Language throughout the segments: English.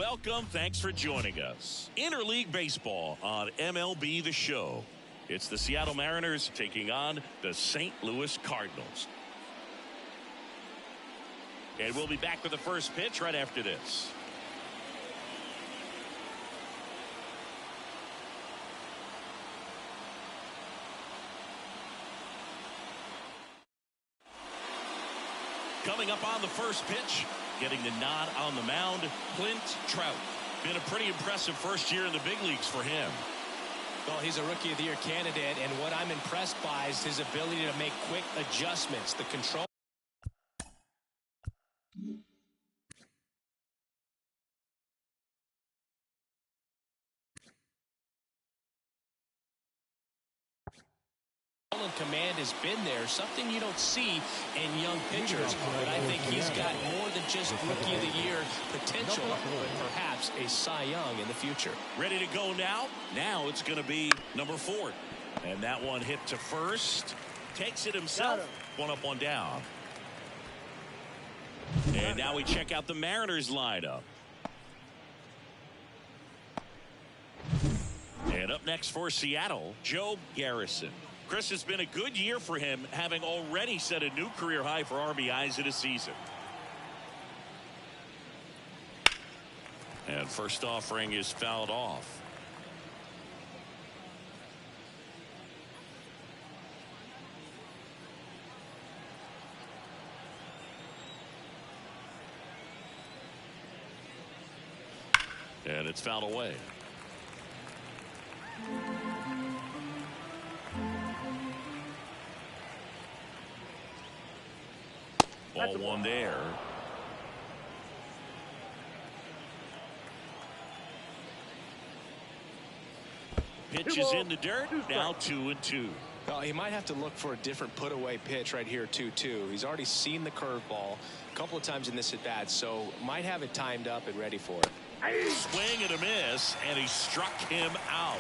Welcome. Thanks for joining us. Interleague Baseball on MLB The Show. It's the Seattle Mariners taking on the St. Louis Cardinals. And we'll be back with the first pitch right after this. Coming up on the first pitch, getting the nod on the mound, Clint Trout. Been a pretty impressive first year in the big leagues for him. Well, he's a Rookie of the Year candidate, and what I'm impressed by is his ability to make quick adjustments. The control. Command has been there, something you don't see in young pitchers, but I think he's got more than just Rookie of the Year potential, but perhaps a Cy Young in the future. Ready to go now? Now it's going to be number 4. And that one hit to first. Takes it himself. One up, one down. And now we check out the Mariners lineup. And up next for Seattle, Joe Garrison. Chris, it's been a good year for him, having already set a new career high for RBIs in a season. And first offering is fouled off. And it's fouled away. Ball one there. Pitch is in the dirt. Now 2-2. Well, he might have to look for a different put away pitch right here 2-2. He's already seen the curveball a couple of times in this at bat, so might have it timed up and ready for it. Swing and a miss, and he struck him out.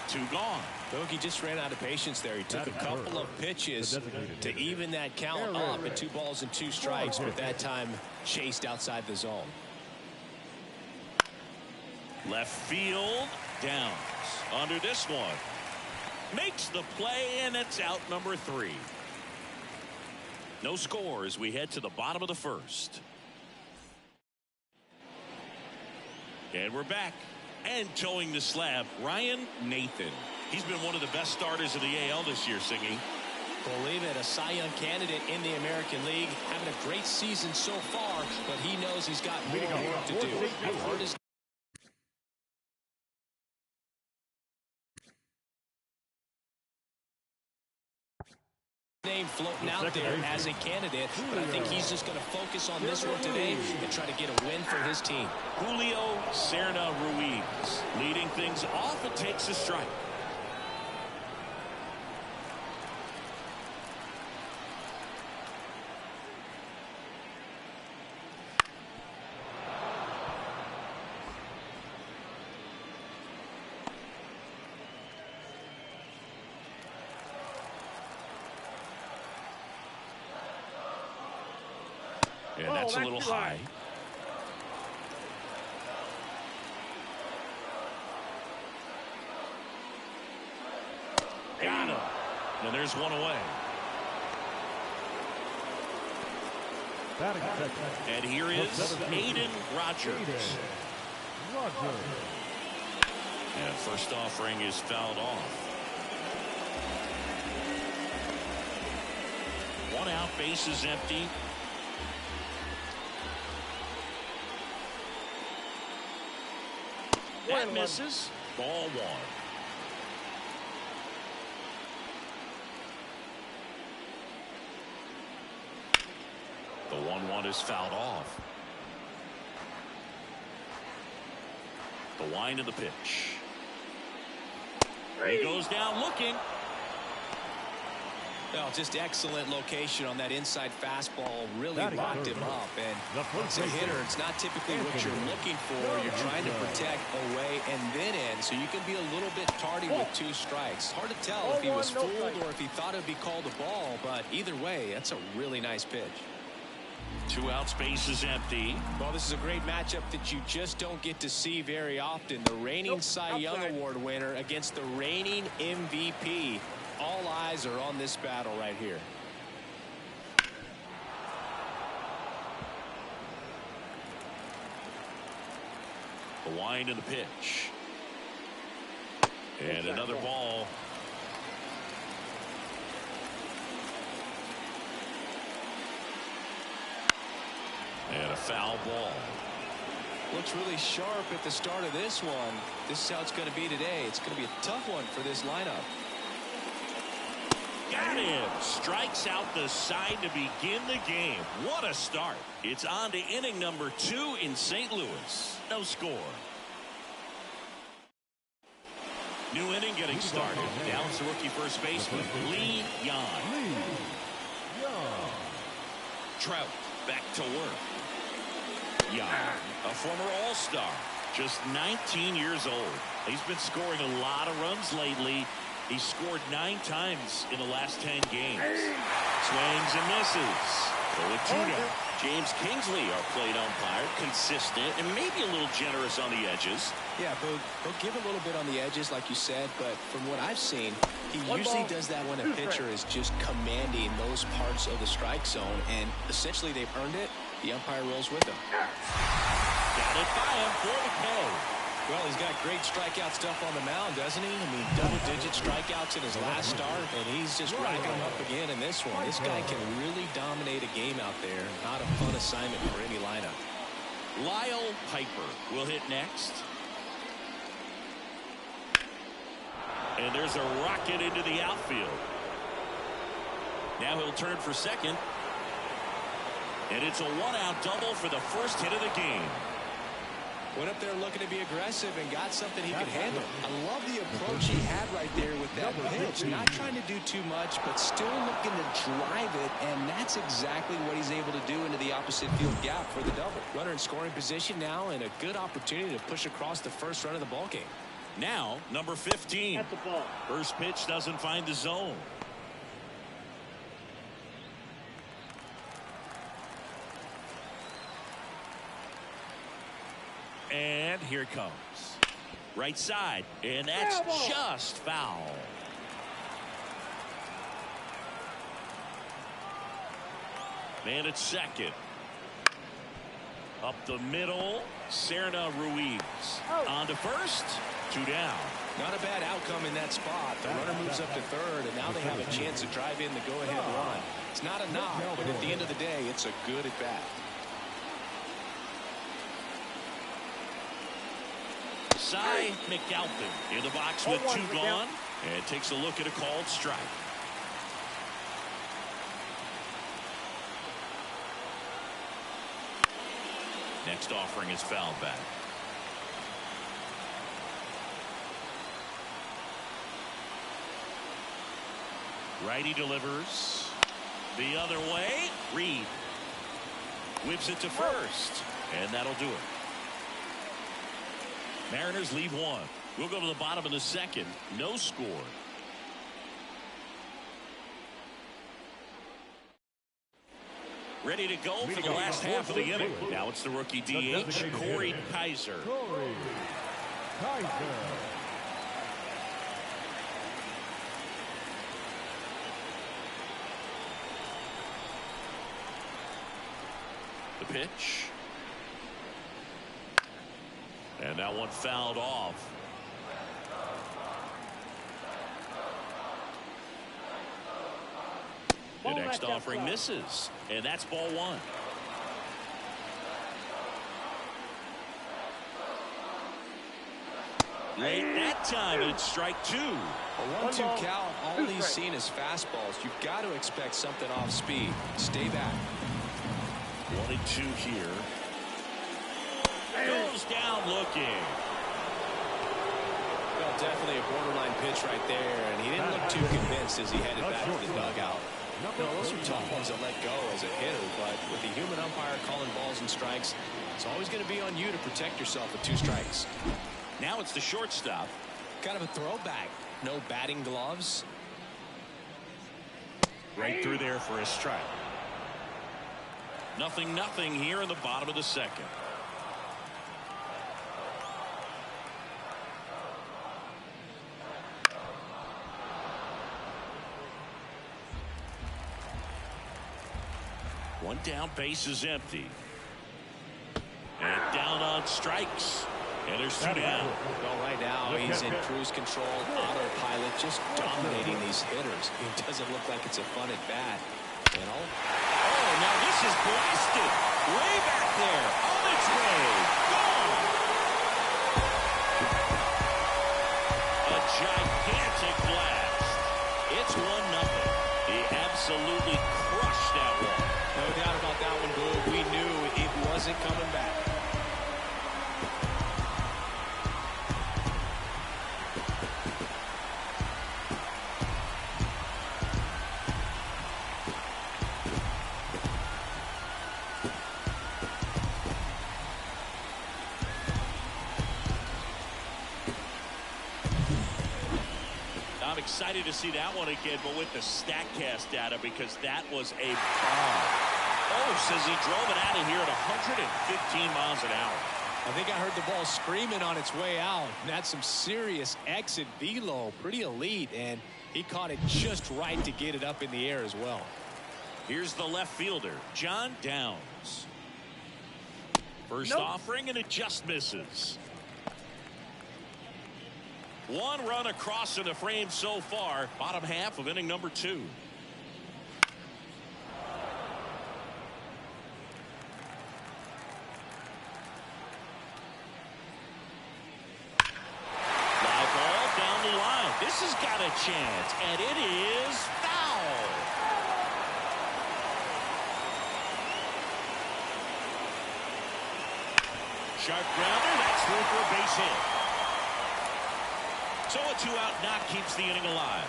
2 gone. Look, he just ran out of patience there. He took a couple of pitches to even that count up at 2 balls and 2 strikes, but that time chased outside the zone. Left field, Downs under this one. Makes the play, and it's out number 3. No score as we head to the bottom of the first. And we're back. And towing the slab, Ryan Nathan. He's been one of the best starters of the AL this year, Singy. Believe it, a Cy Young candidate in the American League. Having a great season so far, but he knows he's got more work to do. I've heard his name floating out there as a candidate, but I think he's just going to focus on this one today and try to get a win for his team. Julio Serna Ruiz leading things off. It takes a strike. And that's a little high. Got him. And there's one away. And here is Aiden Rogers. And first offering is fouled off. 1 out, base is empty. That misses. Ball 1. The 1-1 is fouled off. The wind of the pitch. He goes down looking. Well, just excellent location on that inside fastball. Really locked him up. And it's a hitter. It's not typically what you're looking for. You're trying to protect away and then in. So you can be a little bit tardy with 2 strikes. Hard to tell if he was fooled or if he thought it would be called a ball. But either way, that's a really nice pitch. Two outs, base is empty. Well, this is a great matchup that you just don't get to see very often. The reigning Cy Young Award winner against the reigning MVP. All eyes are on this battle right here. The wind and the pitch. And another ball. And a foul ball. Looks really sharp at the start of this one. This is how it's going to be today. It's going to be a tough one for this lineup. Got him. Strikes out the side to begin the game. What a start. It's on to inning number 2 in St. Louis. No score. New inning getting started. Now it's the rookie first baseman, Lee Yan. Trout back to work. Yan, a former All-Star, just 19 years old. He's been scoring a lot of runs lately. He scored 9 times in the last 10 games. Swings and misses. So with 2 down. James Kingsley, our plate umpire, consistent and maybe a little generous on the edges. Yeah, he'll give a little bit on the edges, like you said, but from what I've seen, he usually does that when a pitcher is just commanding those parts of the strike zone, and essentially they've earned it. The umpire rolls with him. Got it by him for the K. Well, he's got great strikeout stuff on the mound, doesn't he? I mean, double-digit strikeouts in his last start, and he's just racking them up again in this one. This guy can really dominate a game out there. Not a fun assignment for any lineup. Lyle Piper will hit next. And there's a rocket into the outfield. Now he'll turn for second. And it's a 1-out double for the first hit of the game. Went up there looking to be aggressive and got something he could handle. I love the approach he had right there with that pitch. Not trying to do too much, but still looking to drive it, and that's exactly what he's able to do into the opposite field gap for the double. Runner in scoring position now, and a good opportunity to push across the first run of the ball game. Now, number 15. At the ball. First pitch doesn't find the zone. And here it comes. Right side, and that's just foul. Man at second. Up the middle, Serna Ruiz. On to first, 2 down. Not a bad outcome in that spot. The runner moves up to third, and now they have a chance to drive in the go-ahead run. It's not a knock, but at the end of the day, it's a good at-bat. Cy McAlpin in the box with 2 gone, and takes a look at a called strike. Next offering is fouled back. Righty delivers the other way. Reed whips it to first, and that'll do it. Mariners leave 1. We'll go to the bottom of the second. No score. Ready to go for the last half of the inning. Now it's the rookie DH, Corey Kaiser. The pitch. And that one fouled off. The next offering misses, and that's ball 1. Late that time, and it's strike 2. A 1-2 count. All he's seen is fastballs. You've got to expect something off speed. Stay back. 1-2 here. Goes down looking. Well, definitely a borderline pitch right there, and he didn't look too convinced as he headed back to the dugout. You know, those are tough ones to let go as a hitter, but with the human umpire calling balls and strikes, it's always going to be on you to protect yourself with 2 strikes. Now it's the shortstop. Kind of a throwback. No batting gloves. Right through there for a strike. 0-0 here in the bottom of the second. One down, base is empty. And down on strikes. And there's 2 down. Well, right now he's in cruise control, autopilot, just dominating these hitters. It doesn't look like it's a fun at bat. And oh, now this is blasted. Way back there. On its way. Gone. A gigantic blast. It's 1-0. He absolutely crushed that one. No doubt about that one, Boo. We knew it wasn't coming back. I'm excited to see that one again, but with the StatCast data, because that was a bomb. Oh, says he drove it out of here at 115 miles an hour. I think I heard the ball screaming on its way out. That's some serious exit velo, pretty elite, and he caught it just right to get it up in the air as well. Here's the left fielder, John Downs. First offering, and it just misses. One run across in the frame so far. Bottom half of inning number 2. Fly ball down the line. This has got a chance, and it is foul. Sharp grounder. That's through for a base hit. So a 2-out knock keeps the inning alive.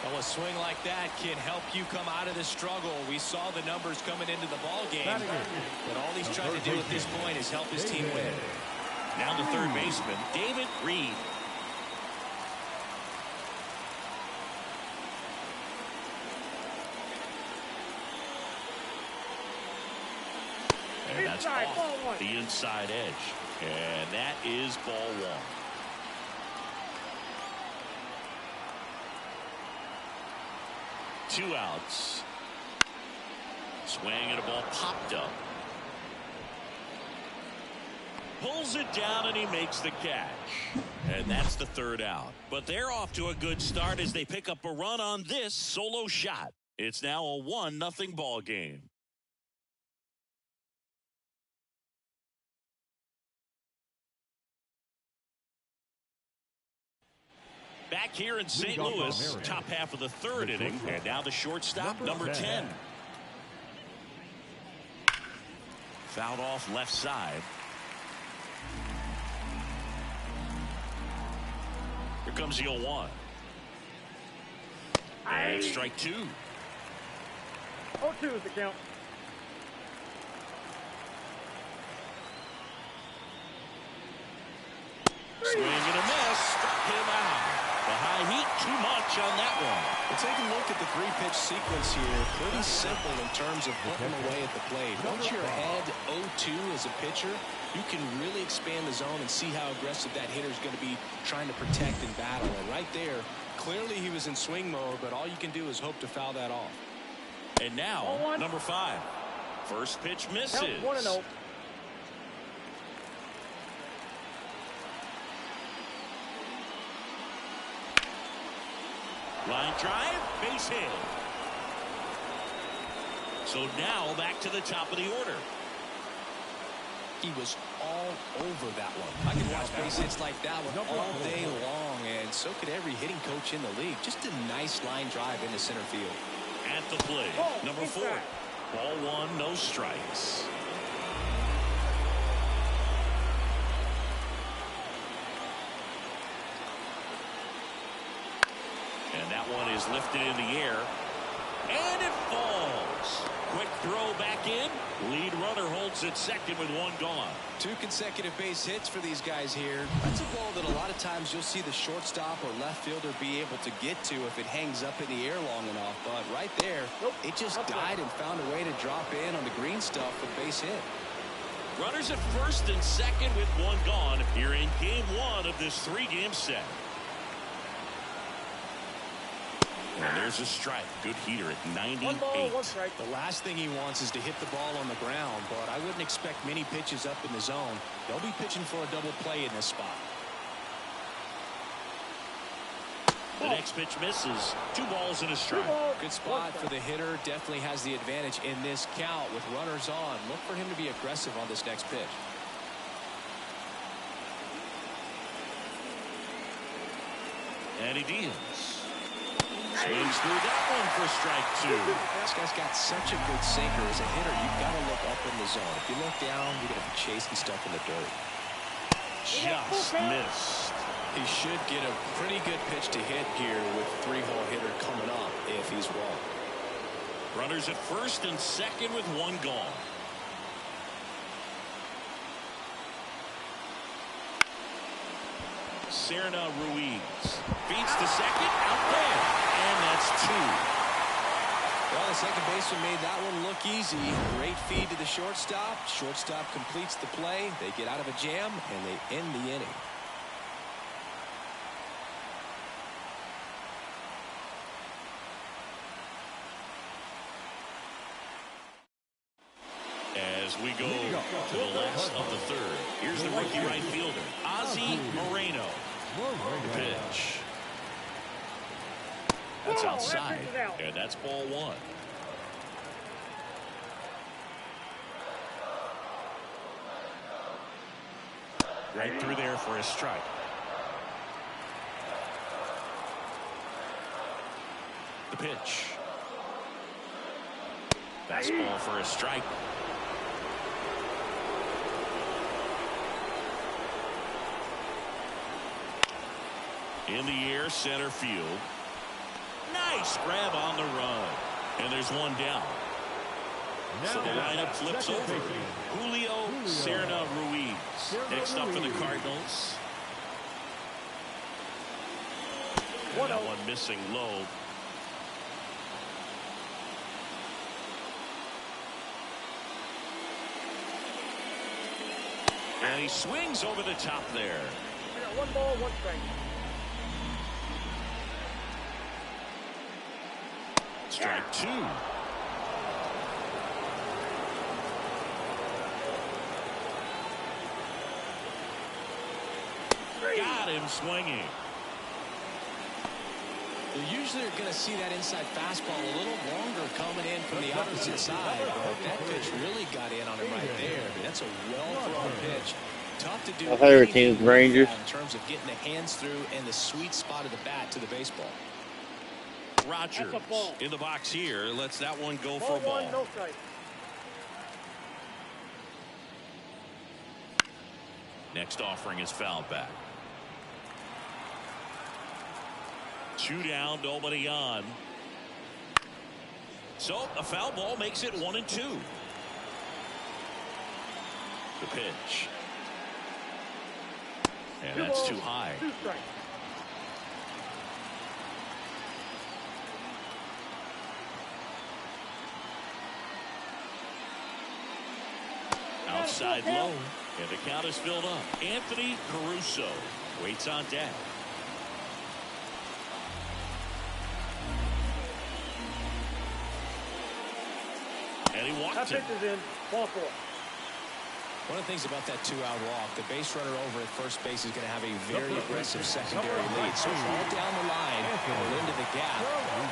Well, a swing like that can help you come out of the struggle. We saw the numbers coming into the ball game, but all he's trying to do at this point is help his team win. Now the third baseman, David Reed. And that's off the inside edge. And that is ball 1. Two outs. Swing and a ball popped up. Pulls it down and he makes the catch. And that's the third out. But they're off to a good start as they pick up a run on this solo shot. It's now a 1-0 ball game. Back here in St. Louis, top half of the third inning, and now the shortstop, number 10. Fouled off left side. Here comes the 0-1. And strike 2. 0-2 is the count. Swing and a miss. Struck him out. The high heat, too much on that one. Well, take a look at the 3-pitch sequence here. Pretty simple in terms of putting away at the plate. Once you're ahead 0-2 as a pitcher, you can really expand the zone and see how aggressive that hitter is going to be trying to protect and battle. And right there, clearly he was in swing mode, but all you can do is hope to foul that off. And now, number 5. First pitch misses. 1-0. Line drive, base hit. So now back to the top of the order. He was all over that one. I could watch base hits like that one all day long, and so could every hitting coach in the league. Just a nice line drive into center field. At the plate, number 4. Ball 1, no strikes. And that one is lifted in the air. And it falls. Quick throw back in. Lead runner holds at second with one gone. 2 consecutive base hits for these guys here. That's a ball that a lot of times you'll see the shortstop or left fielder be able to get to if it hangs up in the air long enough. But right there, it just died and found a way to drop in on the green stuff for the base hit. Runners at first and second with one gone here in game 1 of this 3-game set. And there's a strike. Good heater at 98. 1 ball, 1 strike. The last thing he wants is to hit the ball on the ground, but I wouldn't expect many pitches up in the zone. They'll be pitching for a double play in this spot. The next pitch misses. 2 balls and a strike. Good spot for the hitter. Definitely has the advantage in this count with runners on. Look for him to be aggressive on this next pitch. And he deals. Swings through that one for strike 2. This guy's got such a good sinker. As a hitter, you've got to look up in the zone. If you look down, you're going to be chasing stuff in the dirt. Just missed. He should get a pretty good pitch to hit here with 3-hole hitter coming up if he's wrong. Runners at first and second with one gone. Serna Ruiz feeds to second, out there, and that's 2. Well, the second baseman made that one look easy. Great feed to the shortstop. Shortstop completes the play. They get out of a jam, and they end the inning. As we go to the last of the third, here's the rookie right fielder, Ozzie Moreno. The pitch. That's outside, and that's ball 1. Right through there for a strike. The pitch. Fastball for a strike. In the air, center field. Nice grab on the run. And there's one down. So the lineup flips over. Julio Serna Ruiz. Next up for the Cardinals. And that one missing low. And he swings over the top there. 1 ball, 1 strike. Strike 2. Got him swinging. You usually are going to see that inside fastball a little longer coming in from the opposite side. But that pitch really got in on him right there. That's a well-thrown pitch. Tough to do. My favorite team is Rangers. In terms of getting the hands through and the sweet spot of the bat to the baseball. Rogers in the box here. Lets that one go for a Ball ball. 1, no strike. Next offering is fouled back. 2 down, nobody on. So a foul ball makes it 1-2. The pitch. And that's too high. 2 strikes. Outside low, and the count is filled up. Anthony Caruso waits on deck. And he walked That him. pitch is in. Ball 4. One of the things about that 2-out walk, the base runner over at first base is going to have a very aggressive secondary lead. So all down the line or into the gap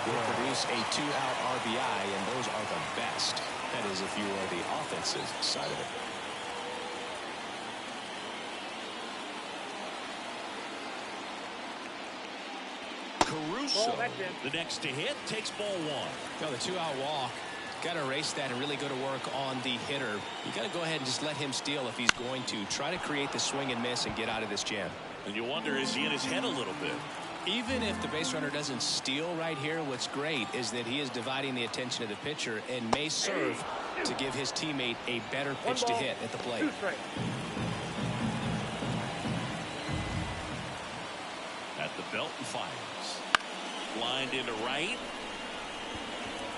will produce a 2-out RBI, and those are the best. That is, if you are the offensive side of it. Caruso, the next to hit, takes ball 1. Now the 2-out walk, got to erase that and really go to work on the hitter. You got to go ahead and just let him steal if he's going to try to create the swing and miss and get out of this jam. And you wonder, is he in his head a little bit? Even if the base runner doesn't steal right here, what's great is that he is dividing the attention of the pitcher and may serve to give his teammate a better pitch to hit at the plate. 2 strikes. At the belt and fires. Lined into right.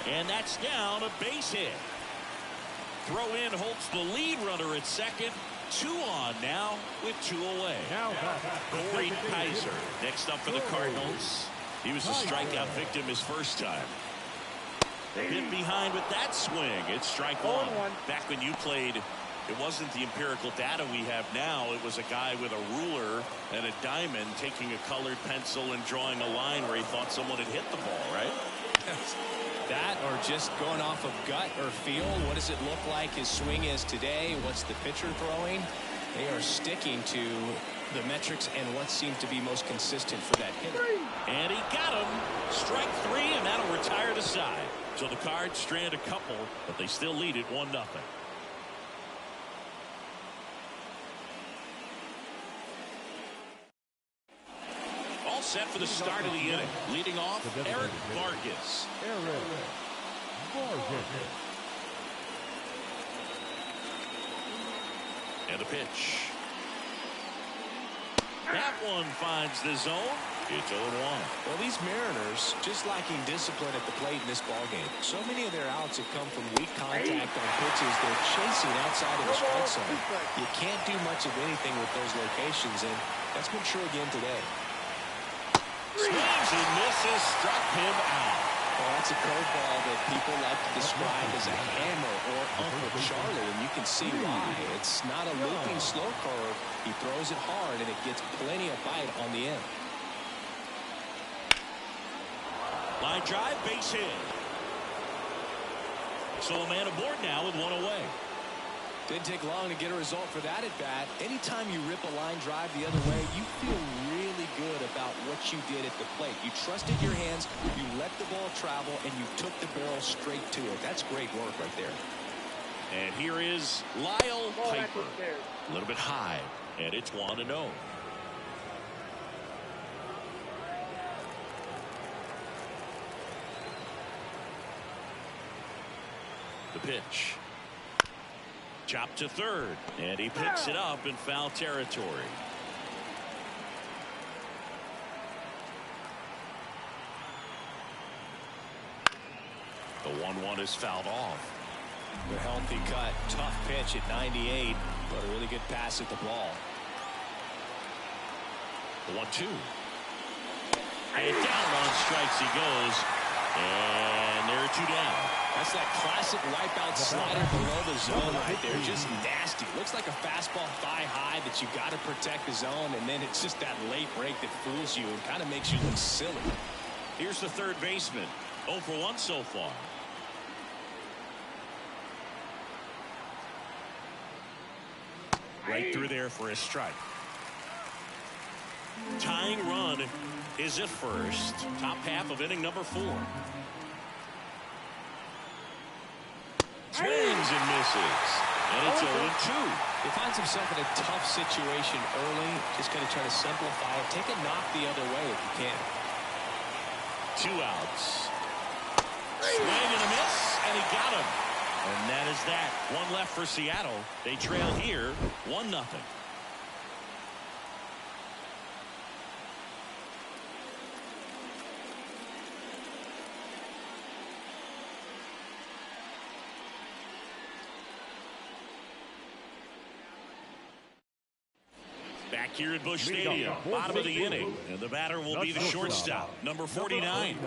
And that's down, a base hit. Throw in holds the lead runner at second. 2 on now with 2 away. Corey Kaiser next up for the Cardinals. He was a strikeout victim his first time. Hit behind with that swing. It's strike 1. Back when you played, it wasn't the empirical data we have now. It was a guy with a ruler and a diamond taking a colored pencil and drawing a line where he thought someone had hit the ball, right? That or just going off of gut or feel. What does it look like his swing is today? What's the pitcher throwing? They are sticking to the metrics and what seems to be most consistent for that hitter. And he got him. Strike 3, and that'll retire the side. So the Cards strand a couple, but they still lead it 1-0. All set for the start of the inning. Leading off, Eric Vargas. And a pitch. That one finds the zone. It's 0-1. Well, these Mariners just lacking discipline at the plate in this ballgame. So many of their outs have come from weak contact on pitches they're chasing outside of the strike zone. You can't do much of anything with those locations, and that's been true again today. Swings and misses, struck him out. Well, that's a curveball that people like to describe as a hammer or Uncle Charlie, and you can see why. It's not a looping slow curve. He throws it hard, and it gets plenty of bite on the end. Line drive, base hit. So a man aboard now with 1 away. Didn't take long to get a result for that at bat. Anytime you rip a line drive the other way, you feel really good about what you did at the plate. You trusted your hands, you let the ball travel, and you took the barrel straight to it. That's great work right there. And here is Lyle Piper. A little bit high, and it's 1-0. The pitch. Chopped to third, and he picks it up in foul territory. The 1-1 is fouled off. A healthy cut, tough pitch at 98, but a really good pass at the ball. The 1-2. And down on strikes he goes, and there are 2 down. That's that classic wipeout slider below the zone right there. Just nasty. Looks like a fastball thigh high that you got to protect the zone, and then it's just that late break that fools you and kind of makes you look silly. Here's the third baseman. 0 for 1 so far. Right through there for a strike. Tying run is at first. Top half of inning number 4. Swings and misses. And it's 0-2. He finds himself in a tough situation early. Just going to try to simplify it. Take a knock the other way if you can. 2 outs. Swing and a miss, and he got him. And that is that. 1 left for Seattle. They trail here 1-0. Back here at Busch Stadium, bottom of the inning, and the batter will be the shortstop, number 49.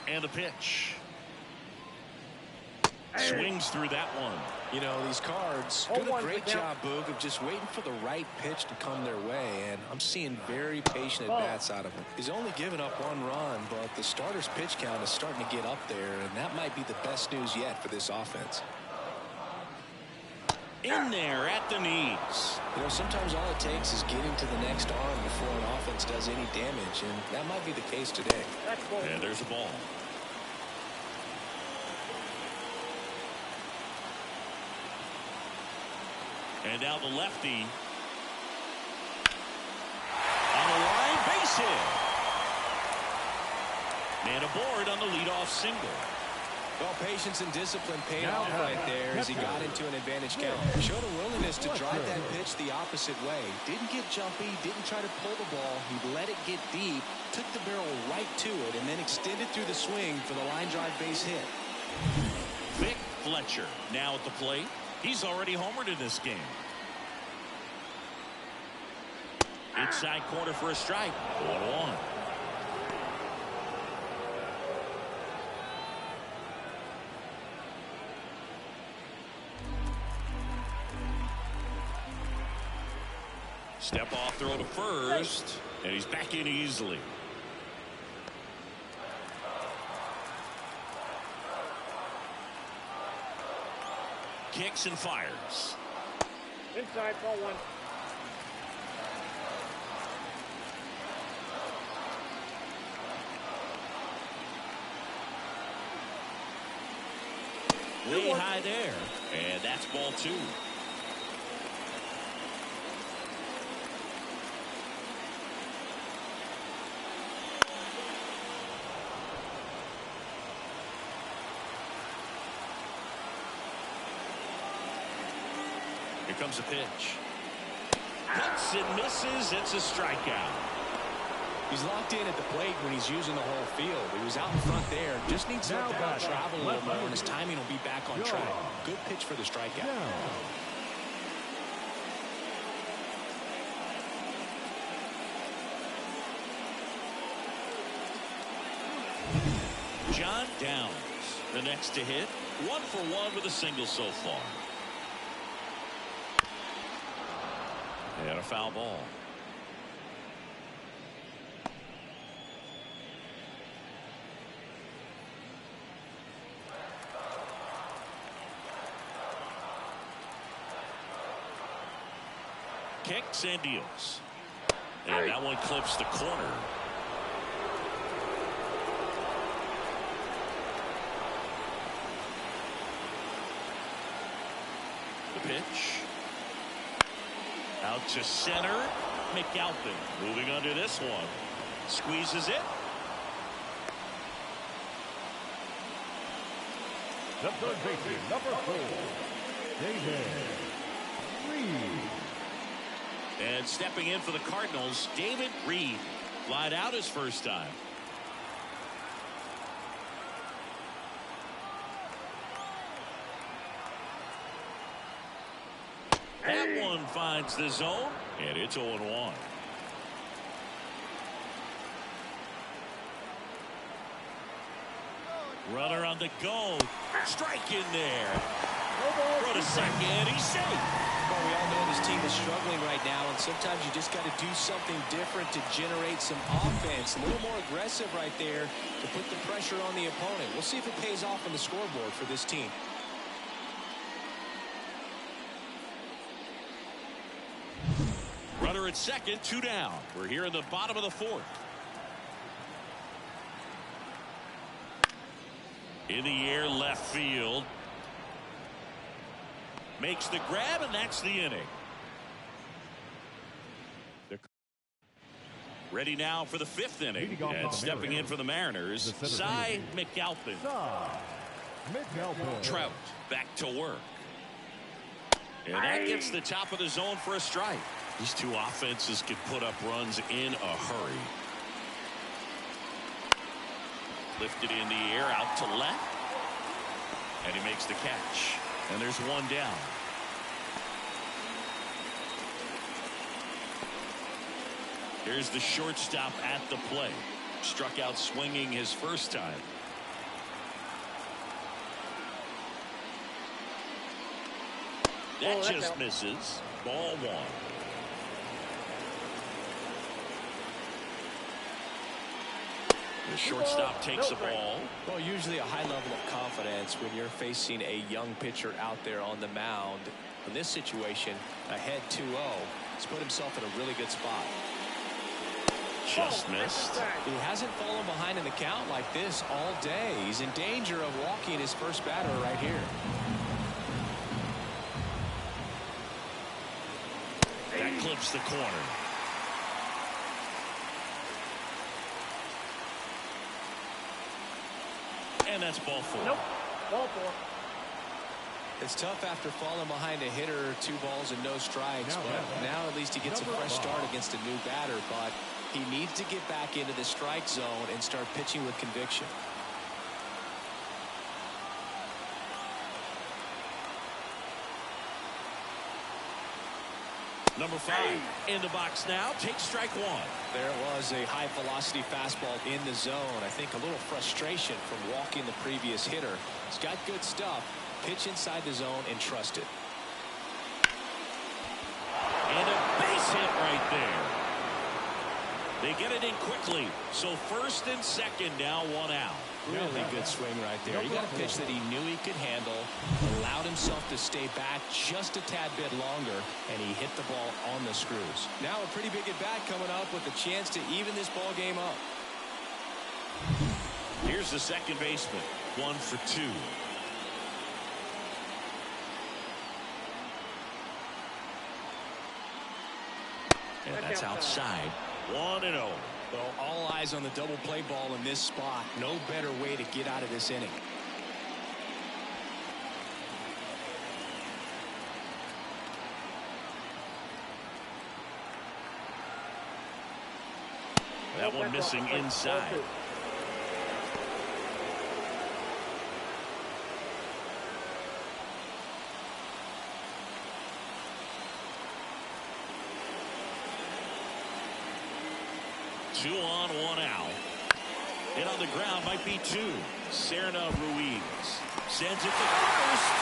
And the pitch. Swings through that one. You know, these Cards do a great job, Boog, of just waiting for the right pitch to come their way, and I'm seeing very patient at-bats out of him. He's only given up 1 run, but the starter's pitch count is starting to get up there, and that might be the best news yet for this offense. In there at the knees. You know, sometimes all it takes is getting to the next arm before an offense does any damage, and that might be the case today. And there's a ball. And now the lefty. On the line, base And aboard on the leadoff single. Well, patience and discipline paid off right there as he got into an advantage count. Showed a willingness to drive that pitch the opposite way. Didn't get jumpy, didn't try to pull the ball. He let it get deep, took the barrel right to it, and then extended through the swing for the line drive base hit. Vic Fletcher now at the plate. He's already homered in this game. Inside corner for a strike. 1-1. Step off throw to first, and he's back in easily. Kicks and fires. Inside, ball 1. Way high there, and that's ball 2. Here comes a pitch. Hits and misses. It's a strikeout. He's locked in at the plate when he's using the whole field. He was out in front there. Just needs to let the ball travel a little more, and his timing will be back on track. Good pitch for the strikeout. John Downs, the next to hit. 1 for 1 with a single so far. And a foul ball. Kicks and deals. And that one clips the corner. The pitch. Out to center. McAlpin moving under this one. Squeezes it. The third baseman, number 4, David Reed. And stepping in for the Cardinals, David Reed. Lied out his first time. That one finds the zone, and it's 0-1. Runner on the go. Strike in there. Throw to second. He's safe. Well, we all know this team is struggling right now, and sometimes you just got to do something different to generate some offense. A little more aggressive right there to put the pressure on the opponent. We'll see if it pays off on the scoreboard for this team. Runner at second, 2 down. We're here in the bottom of the 4th. In the air, left field. Makes the grab, and that's the inning. Ready now for the 5th inning. And stepping in for the Mariners, Cy McAlpin. Trout back to work. And that gets the top of the zone for a strike. These two offenses can put up runs in a hurry. Lifted in the air, out to left. And he makes the catch. And there's 1 down. Here's the shortstop at the plate. Struck out swinging his first time. That just misses. Ball 1. The shortstop takes the ball. Well, usually a high level of confidence when you're facing a young pitcher out there on the mound. In this situation, ahead 2-0, he's put himself in a really good spot. Just missed. He hasn't fallen behind in the count like this all day. He's in danger of walking his first batter right here. That clips the corner. And that's ball 4. Nope. Ball 4. It's tough after falling behind a hitter, 2 balls and no strikes, but now at least he gets a fresh start against a new batter, but he needs to get back into the strike zone and start pitching with conviction. Number 5 in the box now. Take strike 1. There was a high velocity fastball in the zone. I think a little frustration from walking the previous hitter. He's got good stuff. Pitch inside the zone and trust it. And a base hit right there. They get it in quickly. So first and second now, 1 out. Really good swing right there. He got a pitch that he knew he could handle, allowed himself to stay back just a tad bit longer, and he hit the ball on the screws. Now a pretty big at bat coming up with a chance to even this ball game up. Here's the second baseman. 1 for 2. And that's outside. 1-0. Well, all eyes on the double play ball in this spot. No better way to get out of this inning. That one missing inside. Two on, 1 out. And on the ground might be 2. Serna Ruiz sends it to first.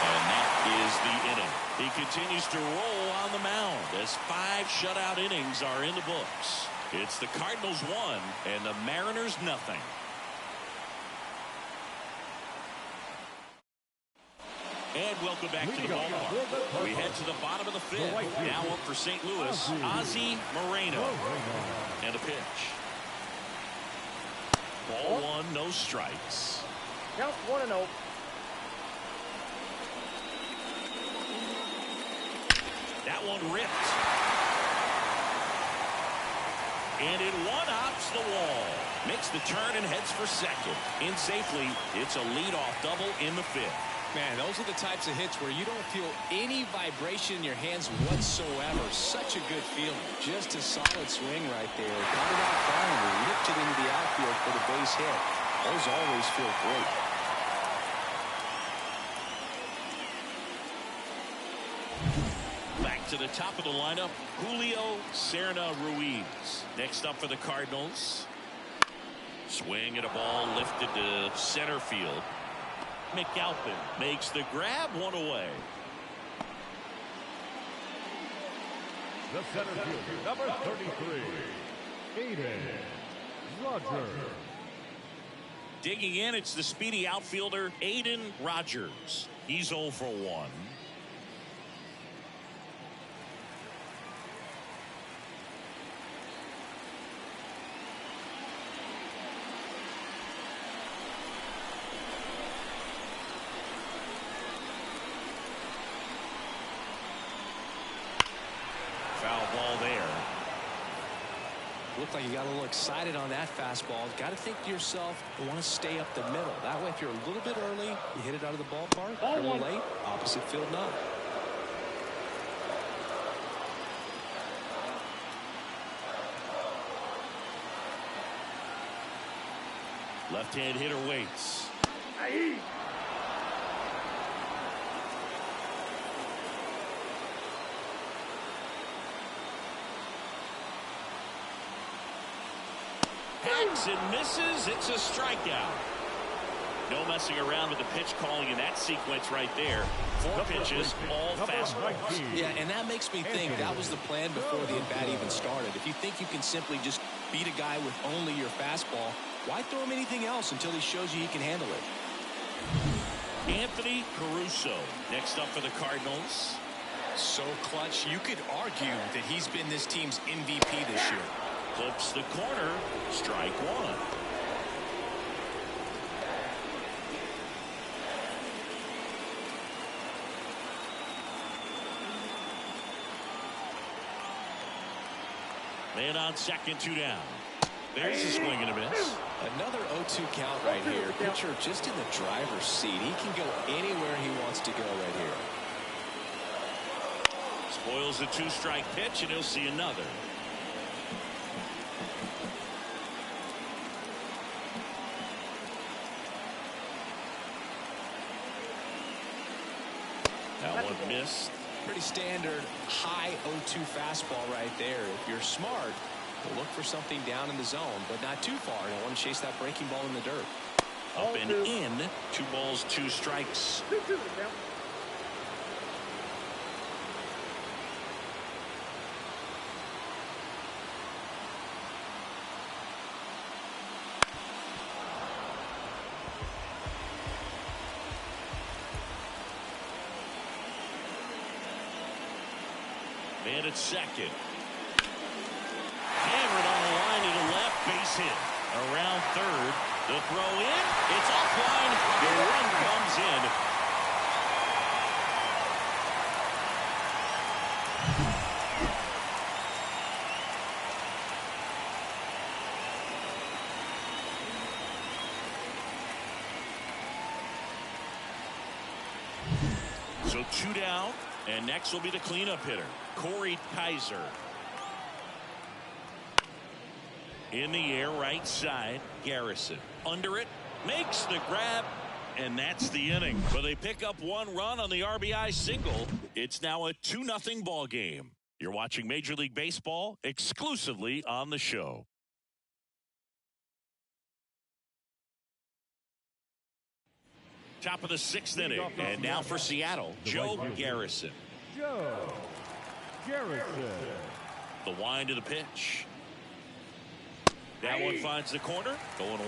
And that is the inning. He continues to roll on the mound as 5 shutout innings are in the books. It's the Cardinals 1 and the Mariners nothing. And welcome back to the ballpark. We head to the bottom of the 5th. Now up for St. Louis, Ozzie Moreno. And a pitch. Ball 1, no strikes. Count 1-0. That one ripped. And it one-hops the wall. Makes the turn and heads for second. In safely, it's a leadoff double in the 5th. Man, those are the types of hits where you don't feel any vibration in your hands whatsoever. Such a good feeling. Just a solid swing right there. Got it out finally. Ripped it into the outfield for the base hit. Those always feel great. Back to the top of the lineup, Julio Serna Ruiz. Next up for the Cardinals. Swing at a ball lifted to center field. McAlpin makes the grab, 1 away. The center fielder, number 33, Aiden Rodgers. Digging in, it's the speedy outfielder, Aiden Rodgers. He's 0 for 1. Foul ball there. Looked like you got a little excited on that fastball. Got to think to yourself, you want to stay up the middle. That way, if you're a little bit early, you hit it out of the ballpark. If you're a little late, opposite field not. Left-hand hitter waits. Aye. Hacks and misses. It's a strikeout. No messing around with the pitch calling in that sequence right there. 4 pitches, all fastballs. Yeah, and that makes me think that was the plan before the at-bat even started. If you think you can simply just beat a guy with only your fastball, why throw him anything else until he shows you he can handle it? Anthony Caruso next up for the Cardinals. So clutch, you could argue that he's been this team's MVP this year. Clips the corner, strike 1. Man on second, 2 down. There's a swing and a miss. Another 0-2 count right here. Pitcher just in the driver's seat. He can go anywhere he wants to go right here. Spoils the 2-strike pitch, and he'll see another. That one missed. Pretty standard high 0-2 fastball right there. If you're smart, you'll look for something down in the zone, but not too far. You don't want to chase that breaking ball in the dirt. Up and in. 2 balls, 2 strikes. 2-2 to count. Man at second. Hammered on the line to the left, base hit. Around third, the throw in. It's offline. The run comes in. So 2 down, and next will be the cleanup hitter, Corey Kaiser. In the air, right side, Garrison. Under it, makes the grab, and that's the inning. But they pick up 1 run on the RBI single. It's now a 2-0 ball game. You're watching Major League Baseball exclusively on the show. Top of the 6th inning, and now for Seattle, Joe Garrison. Joe Garrison. The wind of the pitch. That one finds the corner. 0-1.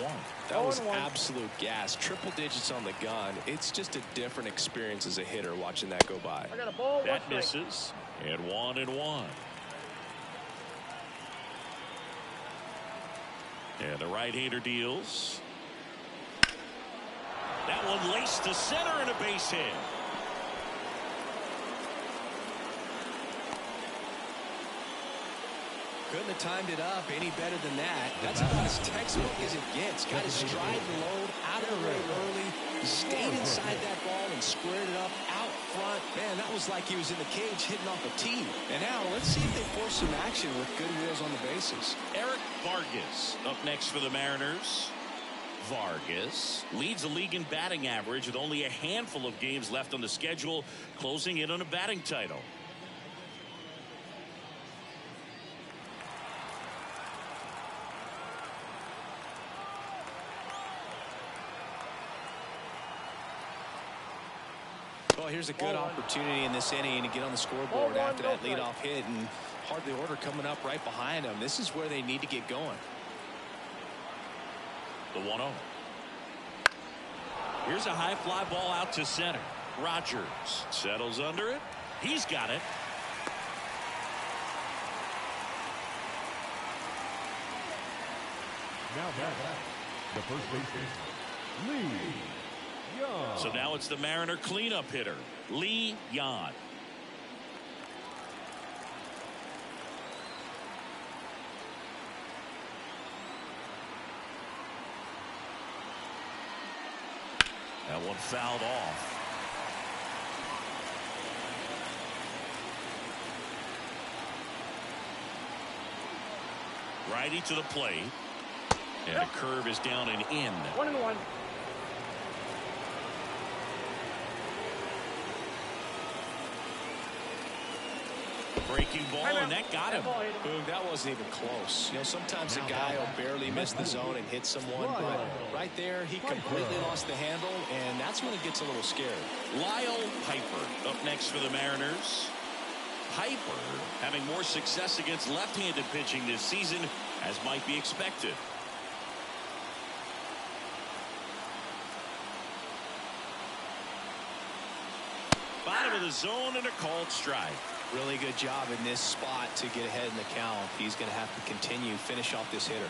That was absolute gas. Triple digits on the gun. It's just a different experience as a hitter watching that go by. I got a ball. That misses. And 1-1. And the right-hander deals. That one laced to center and a base hit. Couldn't have timed it up any better than that. That's about as textbook as it gets. Got his stride and load out of the way early. Stayed inside that ball and squared it up out front. Man, that was like he was in the cage hitting off a tee. And now let's see if they force some action with good wheels on the bases. Eric Vargas up next for the Mariners. Vargas leads the league in batting average with only a handful of games left on the schedule, closing in on a batting title. Well, here's a good opportunity in this inning to get on the scoreboard after that leadoff hit, and hardly order coming up right behind them. This is where they need to get going. The 1-0. Here's a high fly ball out to center. Rogers settles under it. He's got it. Now back, the first baseman, Lee Young. So now it's the Mariner cleanup hitter, Lee Young. That one fouled off. Righty to the plate. And the curve is down and in. 1-1. Breaking ball, and that got him. Boom, that wasn't even close. You know, sometimes a guy will barely miss the zone and hit someone, but right there, he completely lost the handle, and that's when it gets a little scary. Lyle Piper up next for the Mariners. Piper having more success against left-handed pitching this season, as might be expected. Bottom of the zone and a called strike. Really good job in this spot to get ahead in the count. He's going to have to continue, finish off this hitter.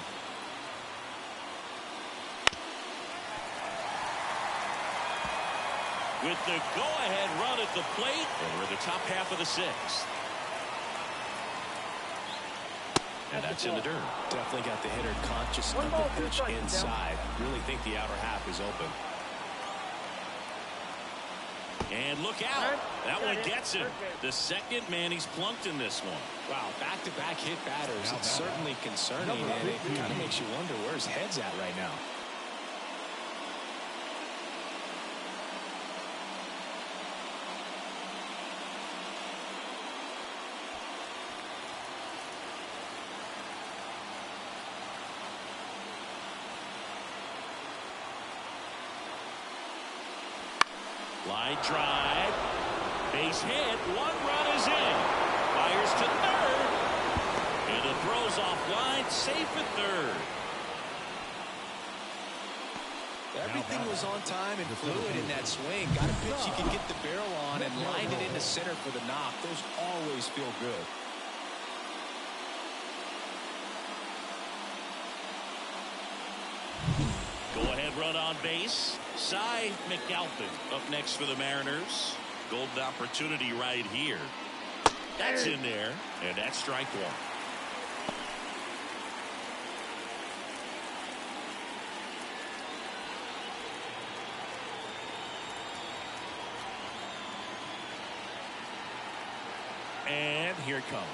With the go-ahead run at the plate, and we're in the top half of the 6th. And that's in the dirt. Definitely got the hitter conscious of the pitch inside. Really think the outer half is open. And look out. That one gets him. The second man he's plunked in this one. Wow, back-to-back hit batters. It's certainly concerning, and it kind of makes you wonder where his head's at right now. Line drive. Base hit. One run is in. Fires to third. And the throw's offline. Safe at third. Everything was on time and fluid in that swing. Got a pitch you could get the barrel on and lined it into center for the knock. Those always feel good. Go-ahead run on base. Cy McAlpin up next for the Mariners. Golden opportunity right here. That's in there, and that's strike one. And here it comes.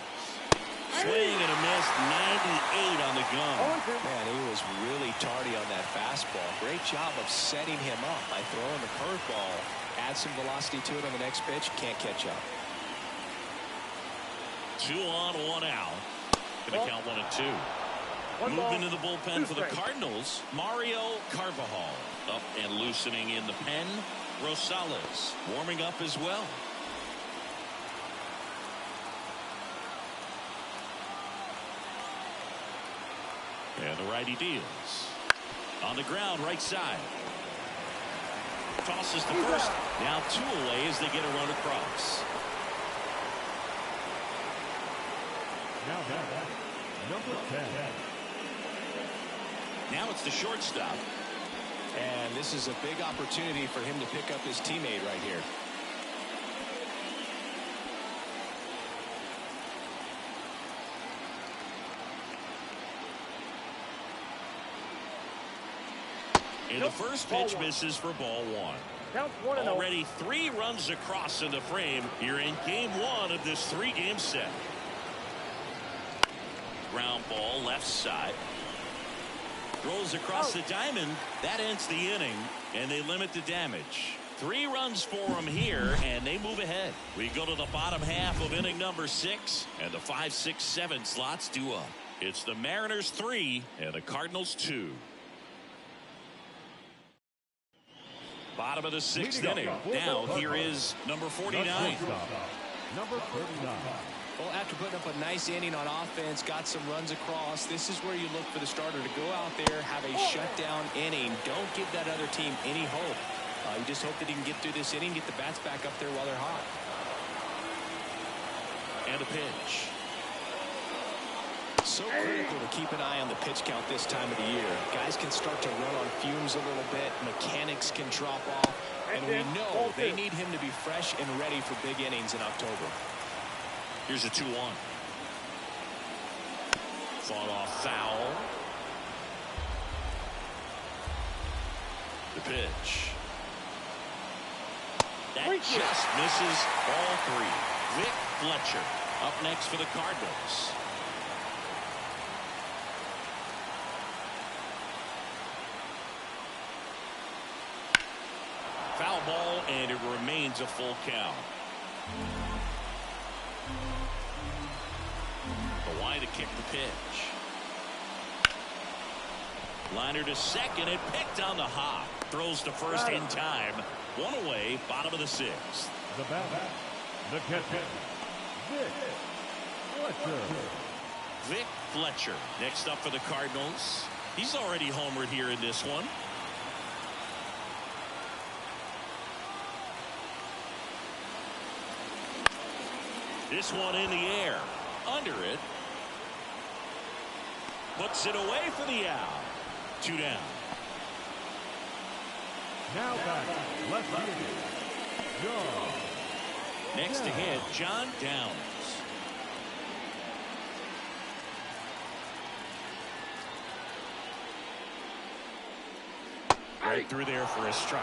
Swing and a miss, 98 on the gun. Man, he was really tardy on that fastball. Great job of setting him up by throwing the curveball. Add some velocity to it on the next pitch. Can't catch up. 2 on, 1 out. Gonna count 1 and 2. Moving to the bullpen for the Cardinals. Mario Carvajal up and loosening in the pen. Rosales warming up as well. And the righty deals. On the ground, right side. Tosses to first. Now 2 away as they get a run across. Now number 10. Now it's the shortstop. And this is a big opportunity for him to pick up his teammate right here. And the first pitch misses for ball 1. Already 3 runs across in the frame here in game 1 of this 3-game set. Ground ball left side. Rolls across the diamond. That ends the inning, and they limit the damage. 3 runs for them here, and they move ahead. We go to the bottom half of inning number 6, and the 5, 6, 7 slots due up. It's the Mariners 3 and the Cardinals 2. Bottom of the 6th inning. Now here is number 49. Number 49. Well, after putting up a nice inning on offense, got some runs across, this is where you look for the starter to go out there, have a shutdown inning. Don't give that other team any hope. You just hope that he can get through this inning, get the bats back up there while they're hot. And a pitch. So critical to keep an eye on the pitch count this time of the year. Guys can start to run on fumes a little bit. Mechanics can drop off. And we know they need him to be fresh and ready for big innings in October. Here's a 2-1. Fought off foul. The pitch. That just misses all 3. Vic Fletcher up next for the Cardinals. Foul ball, and it remains a full count. Kawhi to kick the pitch. Liner to second and picked on the hop. Throws to first in time. 1 away, bottom of the 6th. The batter, the catcher, Vic Fletcher. Vic Fletcher next up for the Cardinals. He's already homered here in this one. This one in the air. Under it. Puts it away for the out. 2 down. Now back, left field, John. Next to hit, John Downs. Right through there for a strike.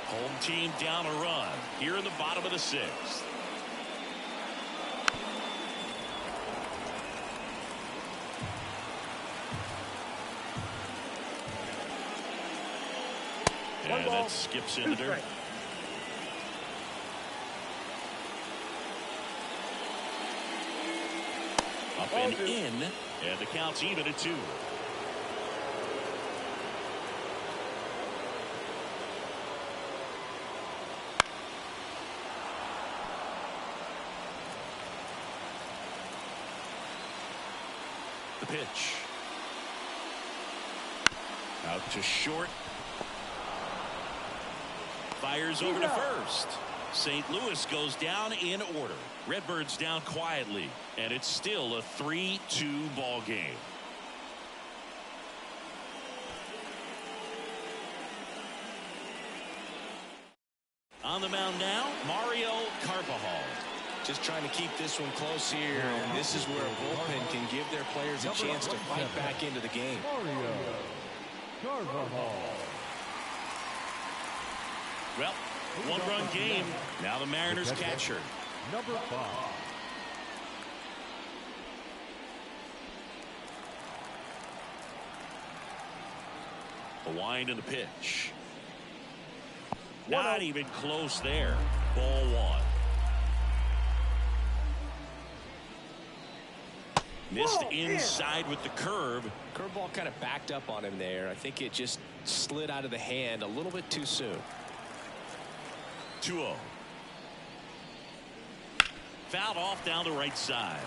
Home team down a run here in the bottom of the 6th. And that skips into dirt. Up and in, and the count's even at 2. The pitch. Out to short. Fires over to first. St. Louis goes down in order. Redbirds down quietly, and it's still a 3-2 ball game. On the mound now, Mario Carvajal. Just trying to keep this one close here, and this is where a bullpen can give their players a chance to fight back into the game. Mario Carvajal. Well, one-run game. Now the Mariners catcher. Number 5. The wind and the pitch. Not even close there. Ball 1. Missed inside with the curve. Curveball kind of backed up on him there. I think it just slid out of the hand a little bit too soon. 2-0. Fouled off down the right side.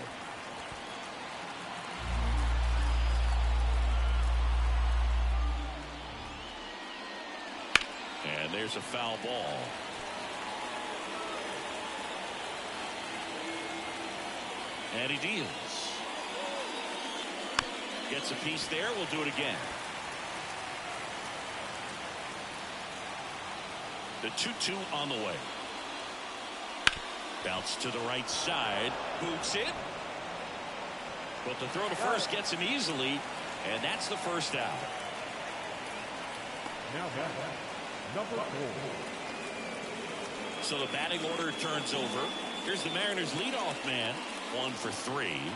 And there's a foul ball. And he deals. Gets a piece there. We'll do it again. The 2-2 on the way. Bounce to the right side. Boots it. But the throw to first gets him easily. And that's the first out. Now back. Number 4. So the batting order turns over. Here's the Mariners leadoff man. 1 for 3.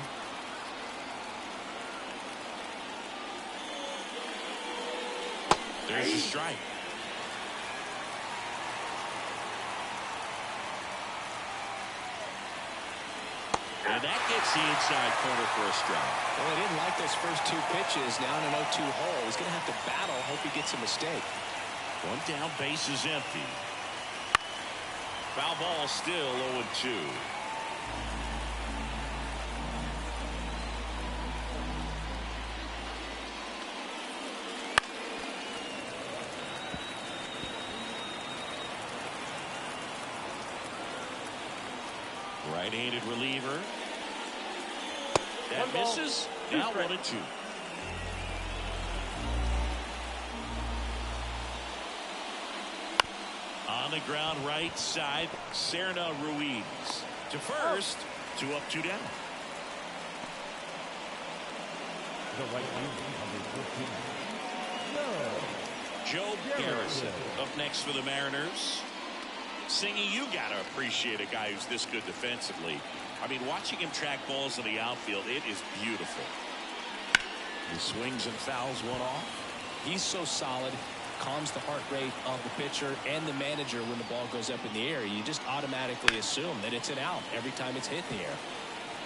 There's a strike. And that gets the inside corner for a strike. Well, he didn't like those first 2 pitches. Now in an 0-2 hole. He's going to have to battle. Hope he gets a mistake. 1 down, base is empty. Foul ball still 0-2. Right-handed reliever. That misses. Now 1-2. On the ground right side, Serna Ruiz. To first, 2 up, 2 down. The right fielder, number 15. Joe Garrison up next for the Mariners. Singy, you gotta appreciate a guy who's this good defensively. I mean, watching him track balls in the outfield, it is beautiful. He swings and fouls one off. He's so solid. Calms the heart rate of the pitcher and the manager when the ball goes up in the air. You just automatically assume that it's an out every time it's hit in the air.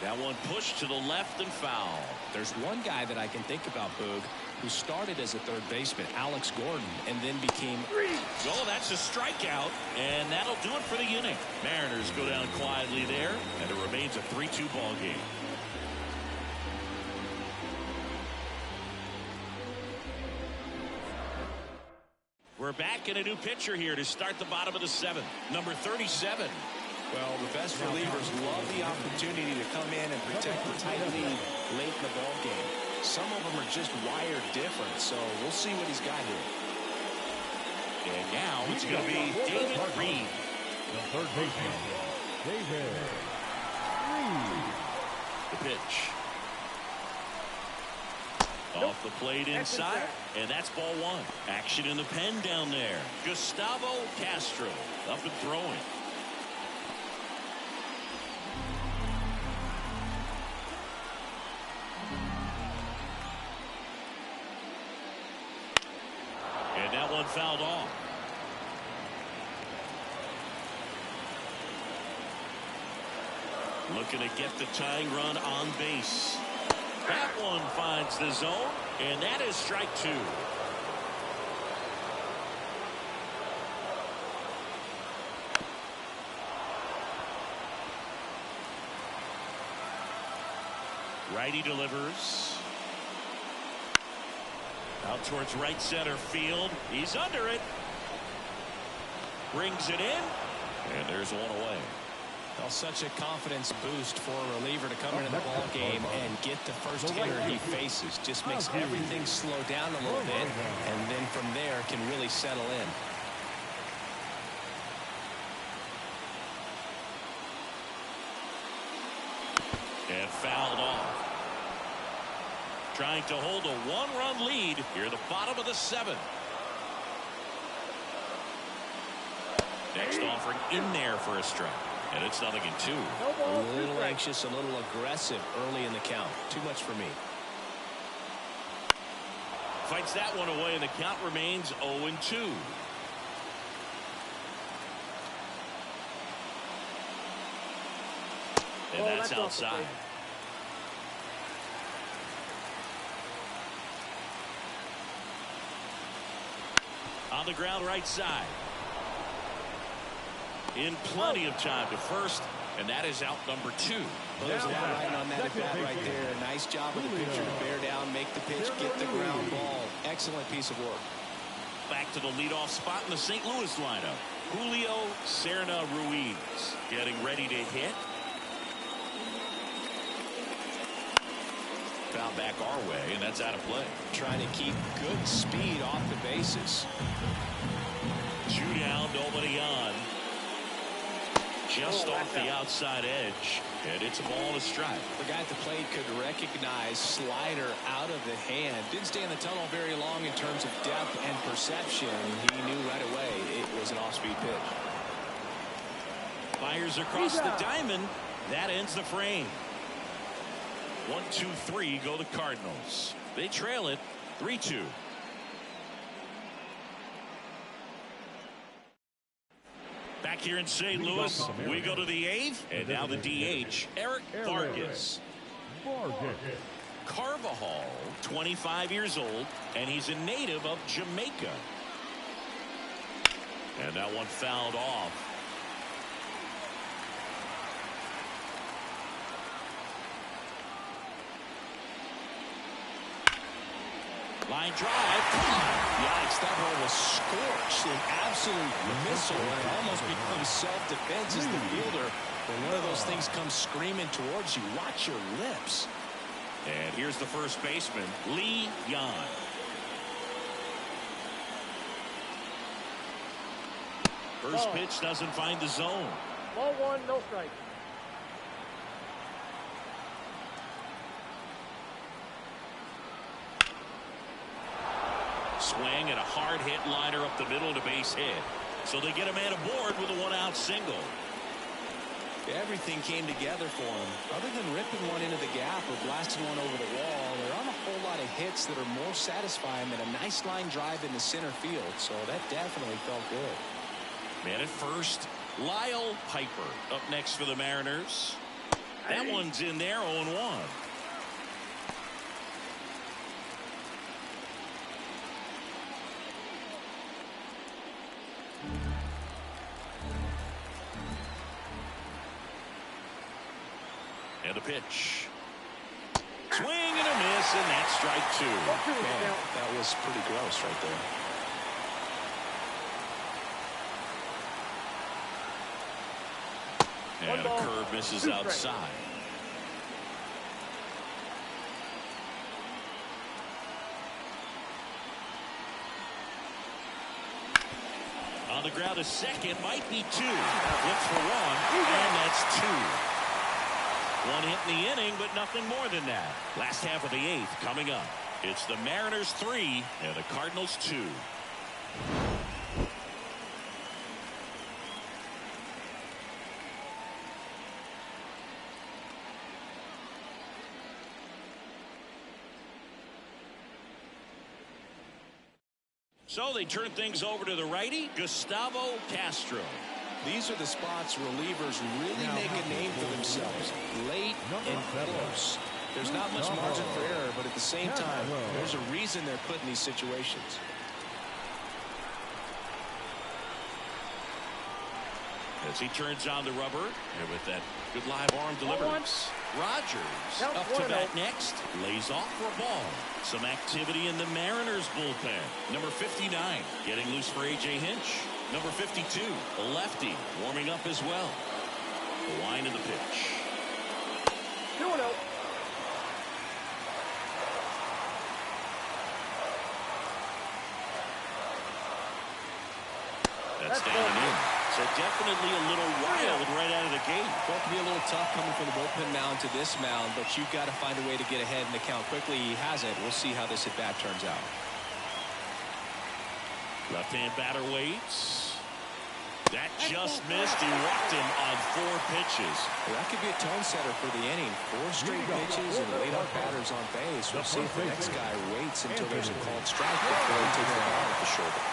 That one pushed to the left and foul. There's one guy that I can think about, Boog, who started as a third baseman, Alex Gordon, and then became... Oh, that's a strikeout, and that'll do it for the inning. Mariners go down quietly there, and it remains a 3-2 ball game. We're back in a new pitcher here to start the bottom of the 7th. Number 37. Well, the best relievers love the opportunity to come in and protect the tight lead late in the ball game. Some of them are just wired different, so we'll see what he's got here. And now it's going to be David Reed. The third baseman. David Reed. The pitch. Off the plate inside, and that's ball one. Action in the pen down there. Gustavo Castro up and throwing. And that one fouled off. Looking to get the tying run on base. That one finds the zone, and that is strike two. Righty delivers. Out towards right center field. He's under it. Brings it in, and there's one away. Well, such a confidence boost for a reliever to come into the ball game and get the first hitter he faces. Just makes everything slow down a little bit, and then from there can really settle in. And fouled off. Trying to hold a one-run lead here at the bottom of the seventh. Next offering in there for a strike. And it's 0-2. A little anxious, a little aggressive early in the count. Too much for me. Fights that one away, and the count remains 0-2. And that's outside. On the ground right side. In plenty of time to first, and that is out number 2. Well, there's a lot riding on that at bat right there. Nice job of the pitcher to bear down, make the pitch, get the ground ball. Excellent piece of work. Back to the leadoff spot in the St. Louis lineup. Julio Serna Ruiz getting ready to hit. Foul back our way, and that's out of play. Trying to keep good speed off the bases. 2 down, nobody on. Just off the outside edge, and it's a ball and a strike. The guy at the plate could recognize slider out of the hand. Didn't stay in the tunnel very long in terms of depth and perception. He knew right away it was an off-speed pitch. Fires across the diamond. That ends the frame. 1, 2, 3 go the Cardinals. They trail it 3-2. Back here in St. Louis, we go to the 8th, and now the DH, Eric Vargas. Carvajal, 25 years old, and he's a native of Jamaica. And that one fouled off. Line drive. Yikes, that ball was scorched. An absolute missile. It almost becomes self-defense as the fielder. When one of those things comes screaming towards you, watch your lips. And here's the first baseman, Lee Yan. First pitch doesn't find the zone. Ball 1, no strike. Swing and a hard hit liner up the middle to base hit. So they get a man aboard with a 1-out single. Everything came together for him. Other than ripping one into the gap or blasting one over the wall, there aren't a whole lot of hits that are more satisfying than a nice line drive in the center field. So that definitely felt good. Man at first, Lyle Piper up next for the Mariners. That one's in there, 0-1. And the pitch. Swing and a miss, and that's strike 2. Man, that was pretty gross right there. And a curve misses outside. On the ground to second. Might be two. Looks for one, and that's two. One hit in the inning, but nothing more than that. Last half of the 8th coming up. It's the Mariners 3 and the Cardinals 2. So they turn things over to the righty, Gustavo Castro. These are the spots relievers really make a name for themselves. Late and close. There's not much margin for error, but at the same time, there's a reason they're put in these situations. As he turns on the rubber, and with that good live arm deliveries. Rogers up to bat next. Lays off for a ball. Some activity in the Mariners bullpen. Number 59 getting loose for A.J. Hinch. Number 52, a lefty, warming up as well. The line of the pitch. 2-0. That's down and in. So definitely a little wild right out of the gate. Well, it can be a little tough coming from the bullpen mound to this mound, but you've got to find a way to get ahead in the count quickly. He hasn't. We'll see how this at-bat turns out. Left-hand batter waits. That just missed. He walked him on 4 pitches. Well, that could be a tone setter for the inning. 4 straight pitches and leadoff batters on base. We'll see if the next guy waits until there's a called strike before he takes the ball at the shoulder.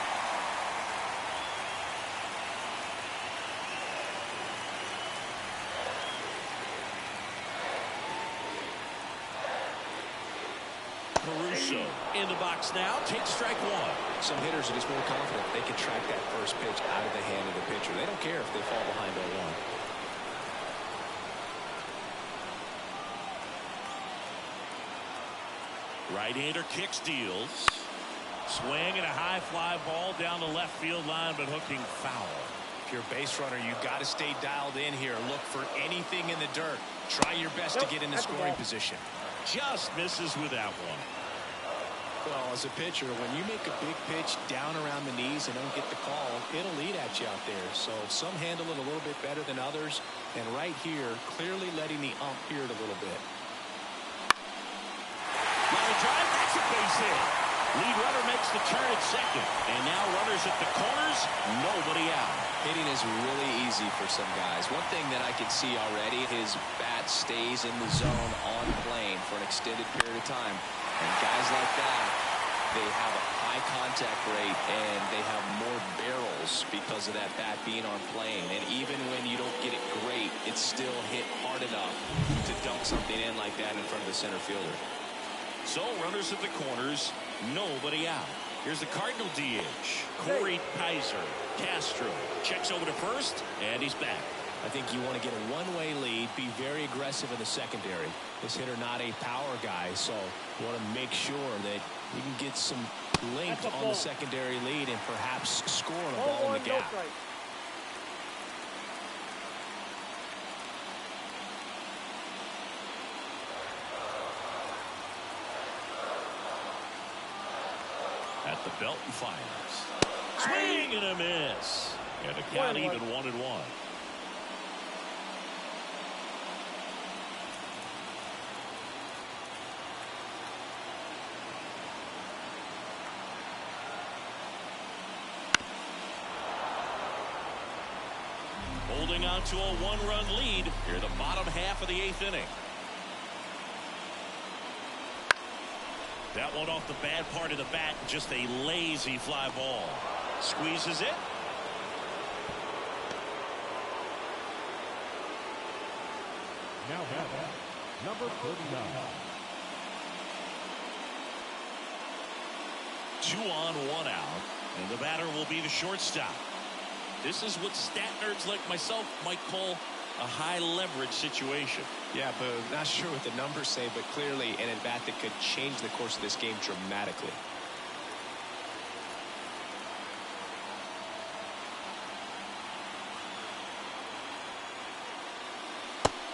Caruso in the box now. Takes strike 1. Some hitters are just more confident they can track that first pitch out of the hand of the pitcher. They don't care if they fall behind 0-1. Right-hander kicks, deals. Swing and a high fly ball down the left field line, but hooking foul. If you're a base runner, you've got to stay dialed in here. Look for anything in the dirt. Try your best to get in the scoring position. Just misses with that one. Well, as a pitcher, when you make a big pitch down around the knees and don't get the call, it'll eat at you out there. So some handle it a little bit better than others. And right here, clearly letting the ump hear it a little bit. Line drive, that's a base hit. Lead runner makes the turn at second. And now runners at the corners, nobody out. Hitting is really easy for some guys. One thing that I can see already, his bat stays in the zone on plane for an extended period of time. And guys like that, they have a high contact rate and they have more barrels because of that bat being on plane. And even when you don't get it great, it's still hit hard enough to dunk something in like that in front of the center fielder. So runners at the corners, nobody out. Here's the Cardinal DH, Corey Kaiser. Castro checks over to first, and he's back. I think you want to get a one-way lead, be very aggressive in the secondary. This hitter not a power guy, so you want to make sure that you can get some length on the secondary lead and perhaps score a ball in the gap. At the belt and fires. Swing and a miss. And the count even 1-1. Holding on to a 1-run lead here, the bottom half of the 8th inning. That one off the bad part of the bat, just a lazy fly ball. Squeezes it. Now batting, number 39. 2 on, 1 out, and the batter will be the shortstop. This is what stat nerds like myself might call a high leverage situation. Yeah, but not sure what the numbers say, but clearly an at-bat that could change the course of this game dramatically.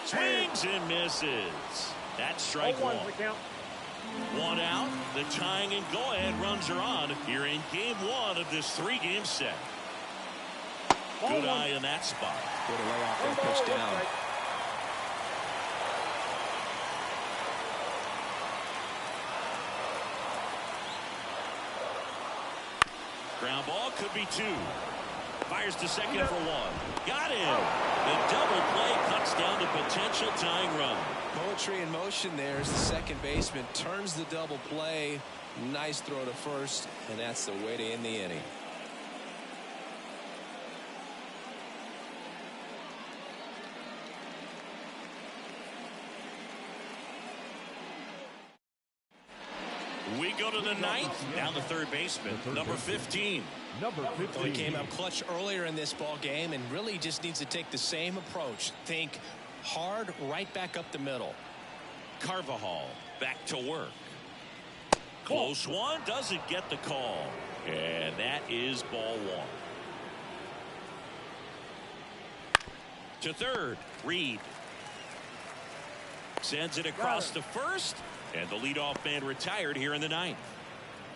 Swings and misses. That's strike 1. 1 out. The tying and go-ahead runs are on here in game 1 of this 3-game set. Good eye in that spot. Way to lay off that pitch down. Ground ball could be 2. Fires to second for 1. Got him. The double play cuts down the potential tying run. Poetry in motion there as the second baseman turns the double play. Nice throw to first, and that's the way to end the inning. We go to the 9th. Now the third baseman, number 15. Number 15. So he came up clutch earlier in this ball game and really just needs to take the same approach. Think hard right back up the middle. Carvajal back to work. Close one, doesn't get the call. And that is ball 1. To third, Reed. Sends it across to first. And the leadoff man retired here in the 9th.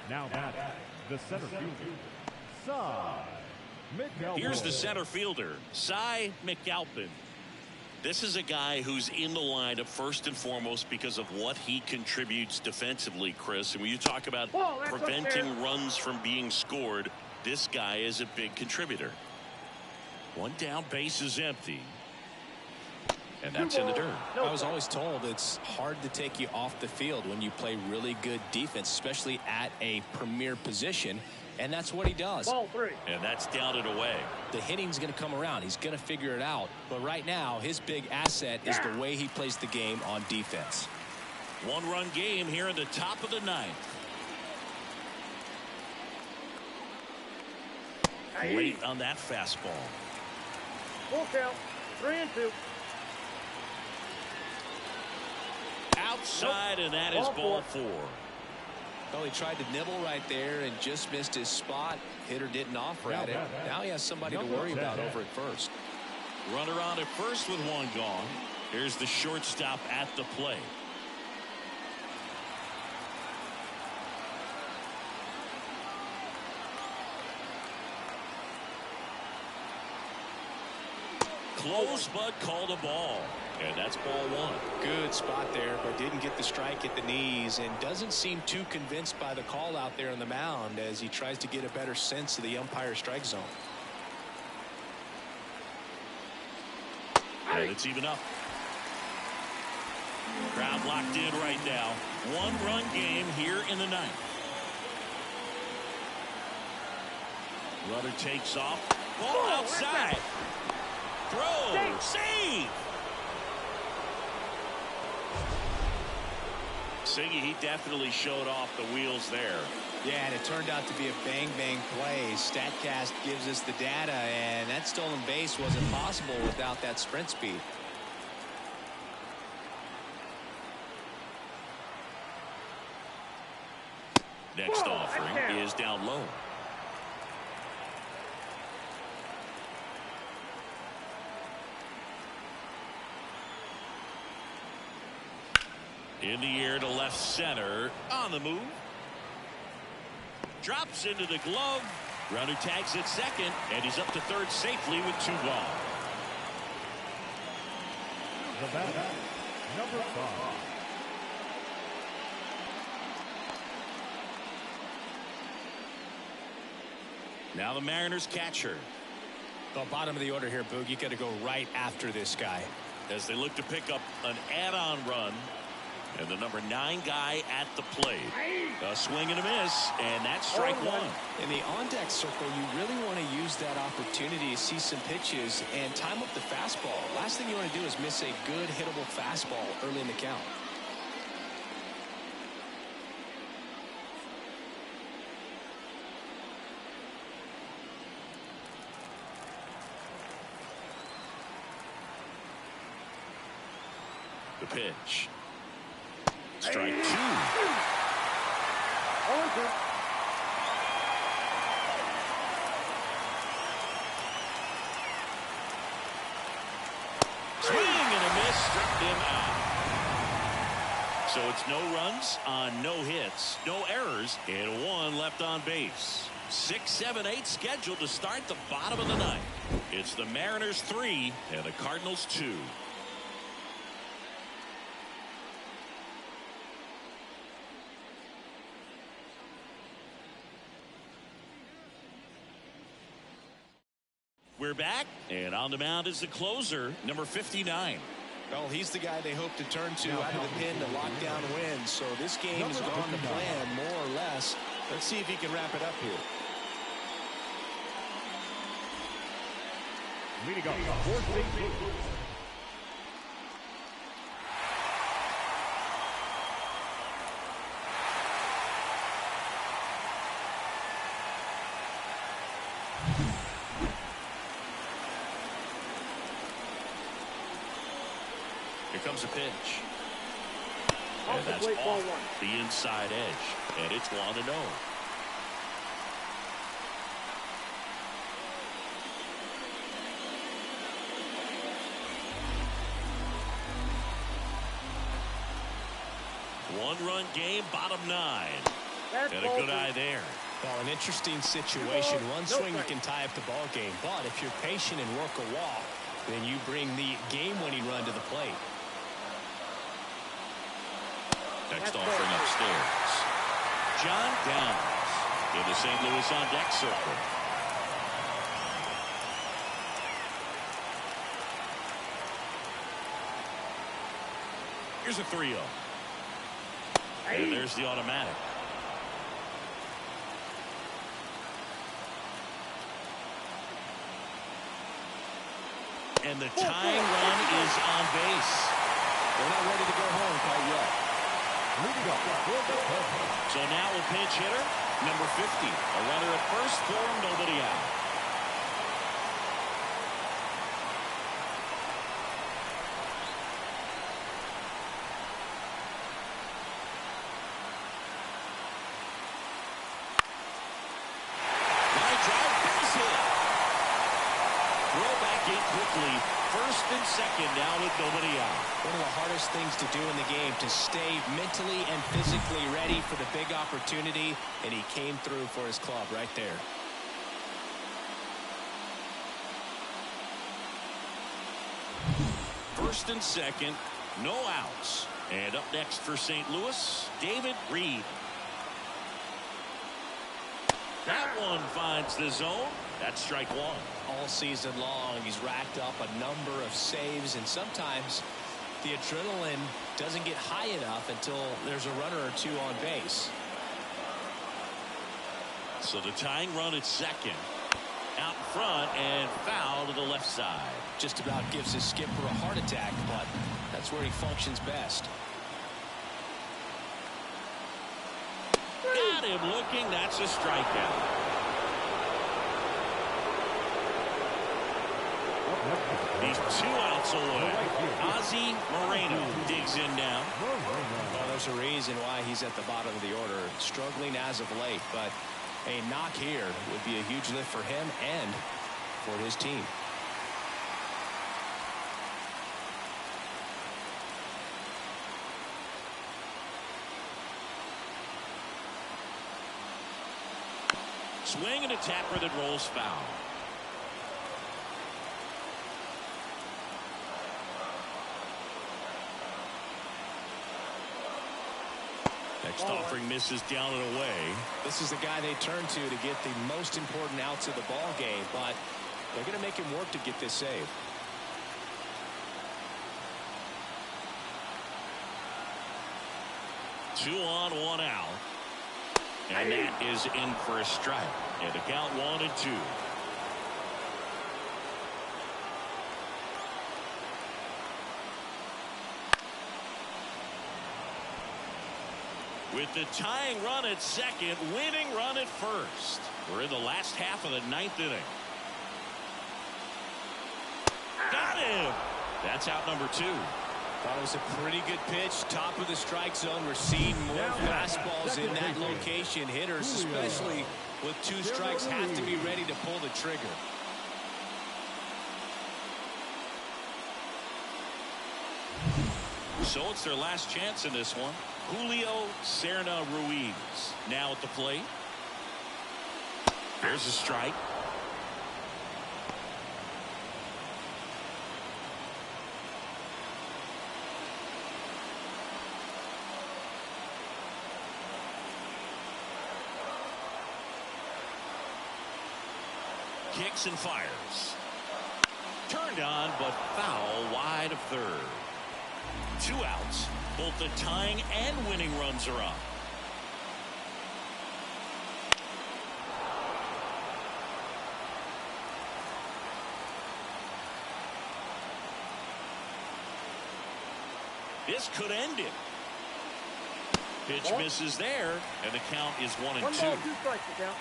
Now batting, the center fielder, Cy McAlpin. Here's the center fielder, Cy McAlpin. This is a guy who's in the lineup first and foremost because of what he contributes defensively, Chris. And when you talk about preventing runs from being scored, this guy is a big contributor. One down, base is empty. And that's in the dirt. I was always told it's hard to take you off the field when you play really good defense, especially at a premier position. And that's what he does. Ball 3. And that's down and away. The hitting's going to come around. He's going to figure it out. But right now, his big asset is the way he plays the game on defense. One-run game here in the top of the 9th. Late on that fastball. Full count. 3-2. Outside, and that is ball 4. Well, he tried to nibble right there and just missed his spot. Hitter didn't offer at it. Now he has somebody to worry about over at first. Runner on at first with one gone. Here's the shortstop at the plate. Close, but called a ball. And that's ball 1. Good spot there, but didn't get the strike at the knees and doesn't seem too convinced by the call out there on the mound as he tries to get a better sense of the umpire's strike zone. And it's even up. Crowd locked in right now. One-run game here in the 9th. Runner takes off. Ball outside. Throw. Save. Siggy, he definitely showed off the wheels there. Yeah, and it turned out to be a bang-bang play. StatCast gives us the data, and that stolen base wasn't possible without that sprint speed. Next offering is down low. In the air to left center. On the move. Drops into the glove. Runner tags at second. And he's up to third safely with 2 gone. The batter, number 5. Now the Mariners catcher. Well, bottom of the order here, Boog. You got to go right after this guy. As they look to pick up an add-on run. And the number 9 guy at the plate. A swing and a miss, and that's strike 1. In the on-deck circle, you really want to use that opportunity to see some pitches and time up the fastball. Last thing you want to do is miss a good hittable fastball early in the count. The pitch. Strike 2. Swing and a miss, struck him out. So it's no runs on no hits, no errors, and 1 left on base. 6, 7, 8 scheduled to start the bottom of the ninth. It's the Mariners 3 and the Cardinals 2. We're back, and on the mound is the closer, number 59. Well, he's the guy they hope to turn to out of the pen to lock down wins. So this game has gone to plan, more or less. Let's see if he can wrap it up here. Leading up, fourth base. Here comes a pitch. And that's off the inside edge. And it's 1-0. One-run game, bottom 9. And a good eye there. Well, an interesting situation. One swing you can tie up the ball game. But if you're patient and work a walk, then you bring the game-winning run to the plate. Next offering upstairs. John Downs in the St. Louis on deck circle. Here's a 3-0. And there's the automatic. And the tying run is on base. They're not ready to go home quite yet. So now a pinch hitter, number 50. A runner at first for him, nobody out. Line drive, base hit. Throw back in quickly. First and second now with nobody out. One of the hardest things to do in the game, to stay mentally and physically ready for the big opportunity, and he came through for his club right there. First and second, no outs. And up next for St. Louis, David Reed. That one finds the zone. That's strike 1. All season long, he's racked up a number of saves, and sometimes the adrenaline doesn't get high enough until there's a runner or two on base. So the tying run at second. Out in front and foul to the left side. Just about gives his skipper a heart attack, but that's where he functions best. Got him looking. That's a strikeout. He's 2 outs away. Ozzie Moreno digs in now. Well, there's a reason why he's at the bottom of the order. Struggling as of late, but a knock here would be a huge lift for him and for his team. Swing and a tapper that rolls foul. Next offering misses down and away. This is the guy they turn to get the most important outs of the ball game, but they're going to make him work to get this save. Two on, 1 out. And that is in for a strike. And the count 1-2. With the tying run at second, winning run at first. We're in the last half of the 9th inning. Got him! That's out number 2. Thought it was a pretty good pitch. Top of the strike zone. We're seeing more fastballs in that location. Hitters, especially with 2 strikes, have to be ready to pull the trigger. So it's their last chance in this one. Julio Serna Ruiz now at the plate. There's a strike. Kicks and fires. Turned on, but foul wide of third. 2 outs. Both the tying and winning runs are up. This could end it. Pitch misses there, and the count is 1-2. 1 ball, 2 strikes, the count.